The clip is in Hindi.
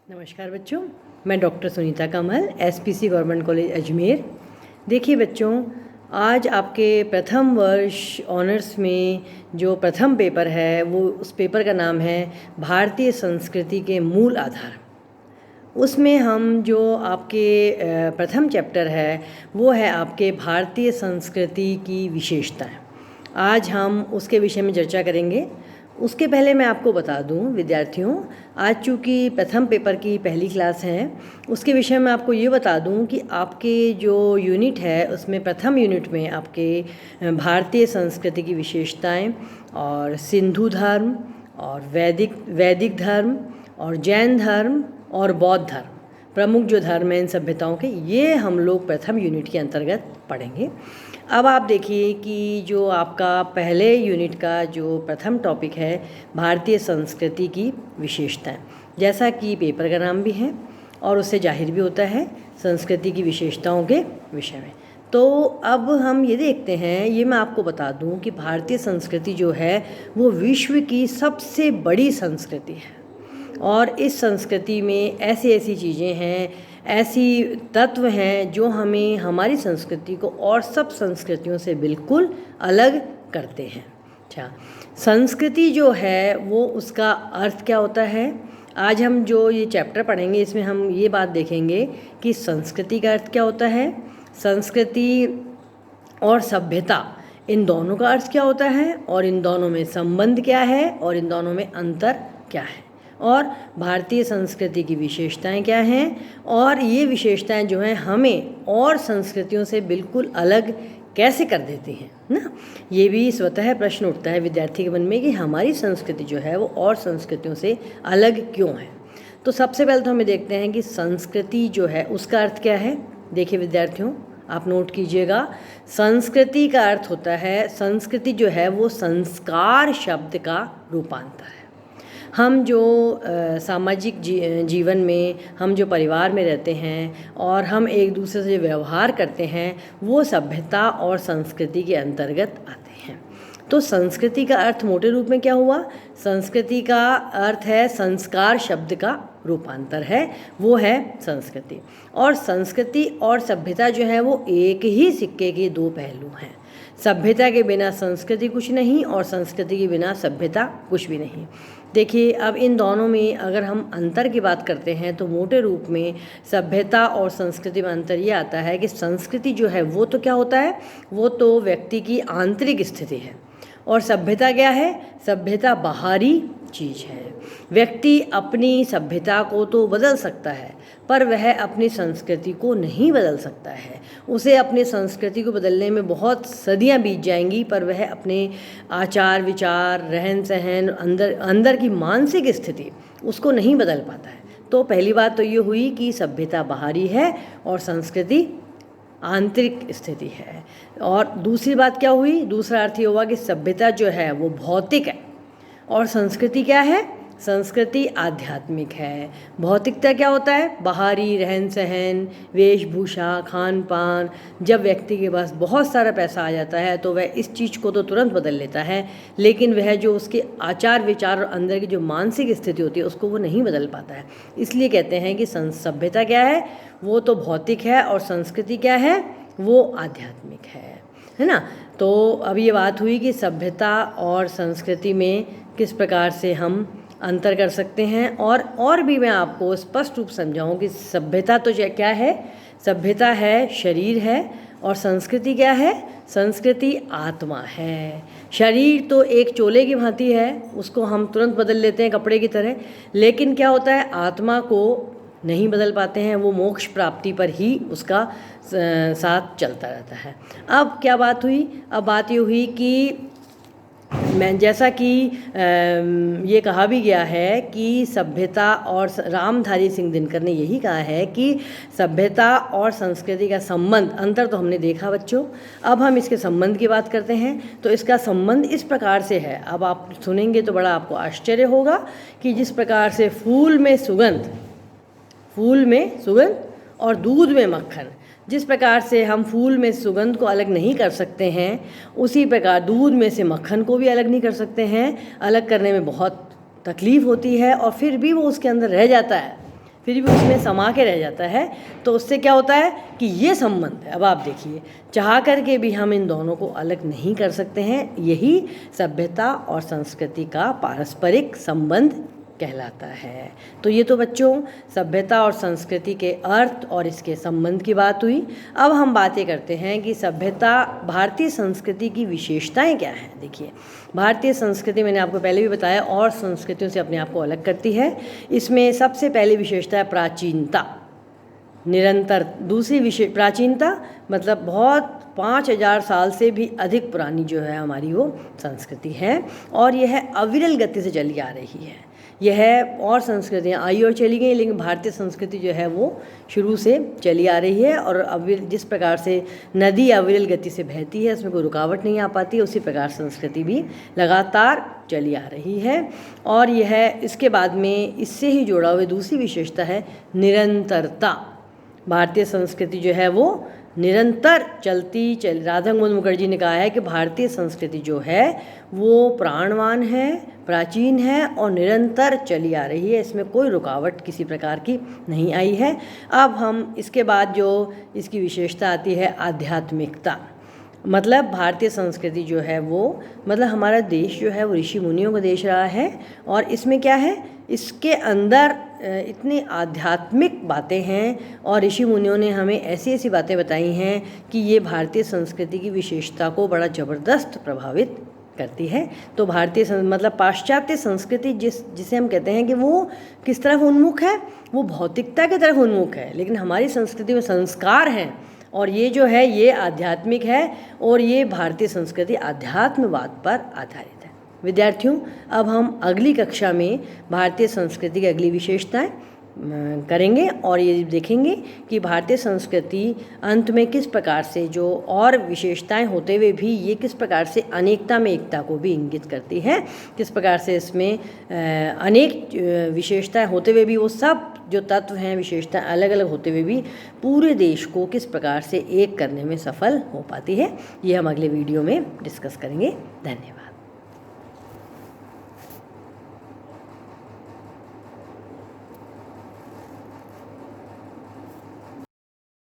नमस्कार बच्चों, मैं डॉक्टर सुनीता कमल, एसपीसी गवर्नमेंट कॉलेज अजमेर। देखिए बच्चों, आज आपके प्रथम वर्ष ऑनर्स में जो प्रथम पेपर है वो उस पेपर का नाम है भारतीय संस्कृति के मूल आधार। उसमें हम जो आपके प्रथम चैप्टर है वो है आपके भारतीय संस्कृति की विशेषताएं। आज हम उसके विषय में चर्चा करेंगे। उसके पहले मैं आपको बता दूं विद्यार्थियों, आज चूँकि प्रथम पेपर की पहली क्लास है, उसके विषय में आपको ये बता दूं कि आपके जो यूनिट है उसमें प्रथम यूनिट में आपके भारतीय संस्कृति की विशेषताएं और सिंधु धर्म और वैदिक धर्म और जैन धर्म और बौद्ध धर्म, प्रमुख जो धर्म हैं इन सभ्यताओं के, ये हम लोग प्रथम यूनिट के अंतर्गत पढ़ेंगे। अब आप देखिए कि जो आपका पहले यूनिट का जो प्रथम टॉपिक है भारतीय संस्कृति की विशेषताएं, जैसा कि पेपर का नाम भी है और उससे जाहिर भी होता है संस्कृति की विशेषताओं के विषय में। तो अब हम ये देखते हैं, ये मैं आपको बता दूं कि भारतीय संस्कृति जो है वो विश्व की सबसे बड़ी संस्कृति है और इस संस्कृति में ऐसी ऐसी चीज़ें हैं, ऐसी तत्व हैं जो हमें हमारी संस्कृति को और सब संस्कृतियों से बिल्कुल अलग करते हैं। अच्छा, संस्कृति जो है वो उसका अर्थ क्या होता है, आज हम जो ये चैप्टर पढ़ेंगे इसमें हम ये बात देखेंगे कि संस्कृति का अर्थ क्या होता है, संस्कृति और सभ्यता इन दोनों का अर्थ क्या होता है और इन दोनों में संबंध क्या है और इन दोनों में अंतर क्या है, और भारतीय संस्कृति की विशेषताएं क्या हैं और ये विशेषताएं जो हैं हमें और संस्कृतियों से बिल्कुल अलग कैसे कर देती हैं ना। ये भी स्वतः प्रश्न उठता है विद्यार्थी के मन में कि हमारी संस्कृति जो है वो और संस्कृतियों से अलग क्यों है। तो सबसे पहले तो हमें देखते हैं कि संस्कृति जो है उसका अर्थ क्या है। देखिए विद्यार्थियों, आप नोट कीजिएगा, संस्कृति का अर्थ होता है, संस्कृति जो है वो संस्कार शब्द का रूपांतर है। हम जो सामाजिक जीवन में, हम जो परिवार में रहते हैं और हम एक दूसरे से व्यवहार करते हैं वो सभ्यता और संस्कृति के अंतर्गत आते हैं। तो संस्कृति का अर्थ मोटे रूप में क्या हुआ, संस्कृति का अर्थ है संस्कार शब्द का रूपांतर है, वो है संस्कृति। और संस्कृति और सभ्यता जो है वो एक ही सिक्के के दो पहलू हैं। सभ्यता के बिना संस्कृति कुछ नहीं और संस्कृति के बिना सभ्यता कुछ भी नहीं। देखिए, अब इन दोनों में अगर हम अंतर की बात करते हैं तो मोटे रूप में सभ्यता और संस्कृति में अंतर ये आता है कि संस्कृति जो है वो तो क्या होता है, वो तो व्यक्ति की आंतरिक स्थिति है और सभ्यता क्या है, सभ्यता बाहरी चीज़ है। व्यक्ति अपनी सभ्यता को तो बदल सकता है पर वह अपनी संस्कृति को नहीं बदल सकता है। उसे अपनी संस्कृति को बदलने में बहुत सदियां बीत जाएंगी पर वह अपने आचार विचार, रहन सहन, अंदर की मानसिक स्थिति उसको नहीं बदल पाता है। तो पहली बात तो ये हुई कि सभ्यता बाहरी है और संस्कृति आंतरिक स्थिति है। और दूसरी बात क्या हुई, दूसरा अर्थ ये हुआ कि सभ्यता जो है वो भौतिक है और संस्कृति क्या है, संस्कृति आध्यात्मिक है। भौतिकता क्या होता है, बाहरी रहन सहन, वेशभूषा, खान पान। जब व्यक्ति के पास बहुत सारा पैसा आ जाता है तो वह इस चीज़ को तो तुरंत बदल लेता है, लेकिन वह जो उसके आचार विचार और अंदर की जो मानसिक स्थिति होती है उसको वो नहीं बदल पाता है। इसलिए कहते हैं कि सभ्यता क्या है, वो तो भौतिक है और संस्कृति क्या है, वो आध्यात्मिक है ना। तो अब ये बात हुई कि सभ्यता और संस्कृति में किस प्रकार से हम अंतर कर सकते हैं और भी मैं आपको स्पष्ट रूप समझाऊं कि सभ्यता तो क्या है, सभ्यता है शरीर है और संस्कृति क्या है, संस्कृति आत्मा है। शरीर तो एक चोले की भांति है, उसको हम तुरंत बदल लेते हैं कपड़े की तरह, लेकिन क्या होता है, आत्मा को नहीं बदल पाते हैं, वो मोक्ष प्राप्ति पर ही उसका साथ चलता रहता है। अब क्या बात हुई, अब बात ये हुई कि मैं जैसा कि ये कहा भी गया है कि सभ्यता और रामधारी सिंह दिनकर ने यही कहा है कि सभ्यता और संस्कृति का संबंध, अंतर तो हमने देखा बच्चों, अब हम इसके संबंध की बात करते हैं। तो इसका संबंध इस प्रकार से है, अब आप सुनेंगे तो बड़ा आपको आश्चर्य होगा कि जिस प्रकार से फूल में सुगंध और दूध में मक्खन, जिस प्रकार से हम फूल में सुगंध को अलग नहीं कर सकते हैं, उसी प्रकार दूध में से मक्खन को भी अलग नहीं कर सकते हैं। अलग करने में बहुत तकलीफ़ होती है और फिर भी वो उसके अंदर रह जाता है, फिर भी उसमें समा के रह जाता है, तो उससे क्या होता है कि ये संबंध है। अब आप देखिए, चाह करके भी हम इन दोनों को अलग नहीं कर सकते हैं। यही सभ्यता और संस्कृति का पारस्परिक संबंध कहलाता है। तो ये तो बच्चों सभ्यता और संस्कृति के अर्थ और इसके संबंध की बात हुई। अब हम बातें करते हैं कि सभ्यता, भारतीय संस्कृति की विशेषताएं क्या हैं। देखिए, भारतीय संस्कृति मैंने आपको पहले भी बताया और संस्कृतियों से अपने आप को अलग करती है। इसमें सबसे पहली विशेषता है प्राचीनता, निरंतर। दूसरी प्राचीनता मतलब बहुत 5000 साल से भी अधिक पुरानी जो है हमारी वो संस्कृति है, और यह अविरल गति से चली आ रही है। यह और संस्कृतियाँ आई और चली गई, लेकिन भारतीय संस्कृति जो है वो शुरू से चली आ रही है। और जिस प्रकार से नदी अविरल गति से बहती है, उसमें कोई रुकावट नहीं आ पाती, उसी प्रकार संस्कृति भी लगातार चली आ रही है। और यह इसके बाद में इससे ही जोड़ा हुआ दूसरी विशेषता है निरंतरता। भारतीय संस्कृति जो है वो निरंतर राधा मोहन मुखर्जी ने कहा है कि भारतीय संस्कृति जो है वो प्राणवान है, प्राचीन है और निरंतर चली आ रही है। इसमें कोई रुकावट किसी प्रकार की नहीं आई है। अब हम इसके बाद जो इसकी विशेषता आती है आध्यात्मिकता। मतलब भारतीय संस्कृति जो है वो, मतलब हमारा देश जो है वो ऋषि मुनियों का देश रहा है, और इसमें क्या है, इसके अंदर इतनी आध्यात्मिक बातें हैं और ऋषि मुनियों ने हमें ऐसी ऐसी बातें बताई हैं कि ये भारतीय संस्कृति की विशेषता को बड़ा ज़बरदस्त प्रभावित करती है। तो भारतीय मतलब पाश्चात्य संस्कृति जिसे हम कहते हैं कि वो किस तरफ उन्मुख है, वो भौतिकता की तरफ उन्मुख है, लेकिन हमारी संस्कृति में संस्कार हैं और ये जो है ये आध्यात्मिक है, और ये भारतीय संस्कृति आध्यात्मवाद पर आधारित है। विद्यार्थियों, अब हम अगली कक्षा में भारतीय संस्कृति की अगली विशेषताएं करेंगे और ये देखेंगे कि भारतीय संस्कृति अंत में किस प्रकार से जो और विशेषताएं होते हुए भी ये किस प्रकार से अनेकता में एकता को भी इंगित करती है, किस प्रकार से इसमें अनेक विशेषताएं होते हुए भी वो सब जो तत्व हैं, विशेषताएं अलग अलग होते हुए भी पूरे देश को किस प्रकार से एक करने में सफल हो पाती है। ये हम अगले वीडियो में डिस्कस करेंगे। धन्यवाद।